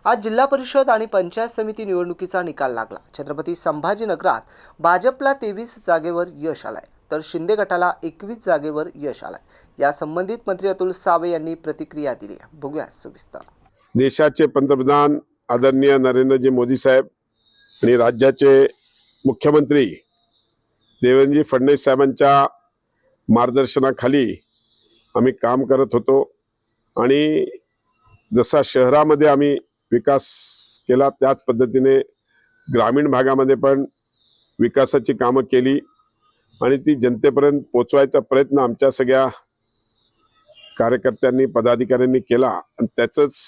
आज जिल्हा परिषद आणि पंचायत समिती निवडणुकीचा निकाल लागला। छत्रपती संभाजीनगरात भाजपला 23 जागेवर यश आलंय, तर शिंदे गटाला 21 जागेवर यश आलंय। या संबंधित मंत्री अतुल सावे यांनी प्रतिक्रिया दिली आहे। बघूया सविस्तर। देशाचे पंतप्रधान आदरणीय नरेंद्रजी मोदी साहेब आणि राज्याचे मुख्यमंत्री देवेंद्रजी फडणवीस साहेबांच्या मार्गदर्शनाखाली आम्ही काम करत होतो आणि जसा शहरामध्ये आम्ही विकास केला त्याच पद्धतीने ग्रामीण भागामध्ये पण विकासाची कामं केली आणि ती जनतेपर्यंत पोहोचवायचा प्रयत्न आमच्या सगळ्या कार्यकर्त्यांनी पदाधिकाऱ्यांनी केला आणि त्याचंच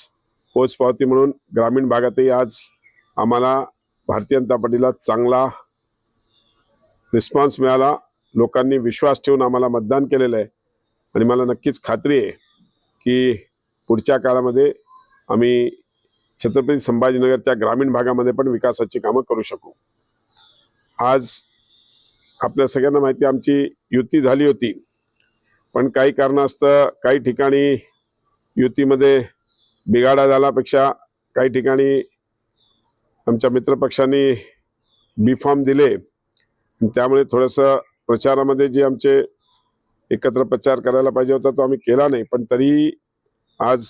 पोचपावती म्हणून ग्रामीण भागातही आज आम्हाला भारतीय जनता पार्टीला चांगला रिस्पॉन्स मिळाला। लोकांनी विश्वास ठेवून आम्हाला मतदान केलेलं आहे आणि मला नक्कीच खात्री आहे की पुढच्या काळामध्ये आम्ही छत्रपती संभाजीनगरच्या ग्रामीण भागामध्ये पण विकासाची कामं करू शकू। आज आपल्या सगळ्यांना माहिती आमची युती झाली होती, पण काही कारणास्तव काही ठिकाणी युतीमध्ये बिघाडा झाल्यापेक्षा काही ठिकाणी आमच्या मित्रपक्षांनी बी फॉर्म दिले, त्यामुळे थोडंसं प्रचारामध्ये जे आमचे एकत्र प्रचार करायला पाहिजे होता तो आम्ही केला नाही। पण तरी आज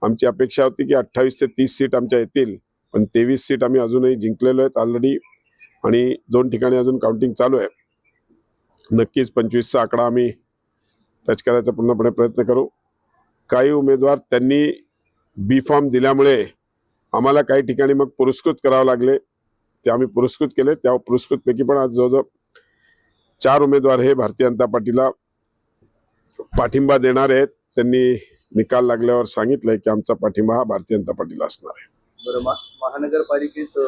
आमची अपेक्षा होती की 28 ते 30 सीट आमच्या येतील, पण 23 सीट आम्ही अजूनही जिंकलेलो आहेत ऑलरेडी आणि 2 ठिकाणी अजून काउंटिंग चालू आहे। नक्कीच 25चा आकडा आम्ही टच करायचा पूर्णपणे प्रयत्न करू। काही उमेदवार त्यांनी बी फॉर्म दिल्यामुळे आम्हाला काही ठिकाणी मग पुरस्कृत करावं लागले, ते आम्ही पुरस्कृत केले। त्या पुरस्कृतपैकी पण आज जवळजवळ 4 उमेदवार हे भारतीय जनता पार्टीला पाठिंबा देणार आहेत। त्यांनी निकाल लागल्यावर सांगितलंय की आमचा पाठिंबा हा भारतीय जनता पार्टीला असणार आहे। बरं, महानगरपालिकेत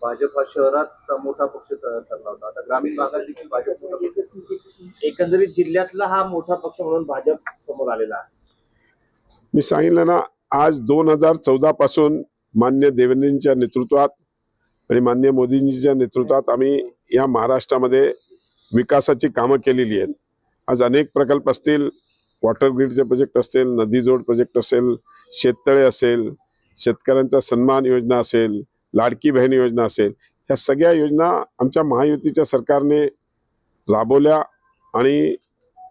भाजप हा शहरात मोठा पक्ष ठरला होता, आता ग्रामीण भागात देखील भाजप एकंदरीत जिल्ह्यातला हा मोठा पक्ष म्हणून भाजप समोर आलेला आहे। मी सांगितलं ना, आज 2014 पासून मान्य देवेंद्रजींच्या नेतृत्वात आणि मान्य मोदींजीच्या नेतृत्वात आम्ही या महाराष्ट्रामध्ये विकासाची कामं केलेली आहेत। आज अनेक प्रकल्प असतील, वॉटर ग्रीडचे प्रोजेक्ट असतील, नदी जोड प्रोजेक्ट असेल, शेततळे असेल, शेतकऱ्यांचा सन्मान योजना असेल, लाडकी बहीण योजना असेल, या सगळ्या योजना आमच्या महायुतीच्या सरकारने राबवल्या आणि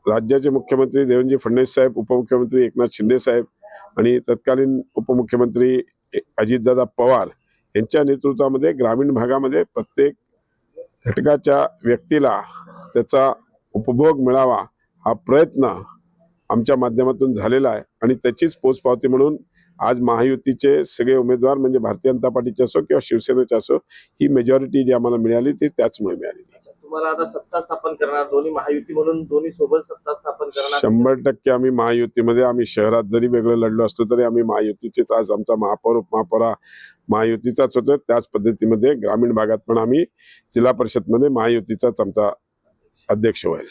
राज्याचे मुख्यमंत्री देवेंद्रजी फडणवीस साहेब, उपमुख्यमंत्री एकनाथ शिंदे साहेब आणि तत्कालीन उपमुख्यमंत्री अजितदादा पवार यांच्या नेतृत्वामध्ये ग्रामीण भागामध्ये प्रत्येक घटकाच्या व्यक्तीला त्याचा उपभोग मिळावा हा प्रयत्न आमच्या माध्यमातून झालेला आहे आणि त्याचीच पोचपावती म्हणून आज महायुतीचे सगळे उमेदवार म्हणजे भारतीय जनता पार्टीचे असो किंवा शिवसेनेचे असो, ही मेजॉरिटी जी आम्हाला मिळाली ती त्याचमुळे मिळाली। तुम्हाला आता सत्ता स्थापन करणार, दोन्ही महायुती म्हणून दोन्ही सोबत सत्ता स्थापन करणार? 100% आम्ही महायुतीमध्ये, आम्ही शहरात जरी वेगळं लढलो असलो तरी आम्ही महायुतीचेच। आज आमचा महापौर उपमहापौर महायुतीचाच होतो, त्याच पद्धतीमध्ये ग्रामीण भागात पण आम्ही जिल्हा परिषदमध्ये महायुतीचाच आमचा अध्यक्ष होईल।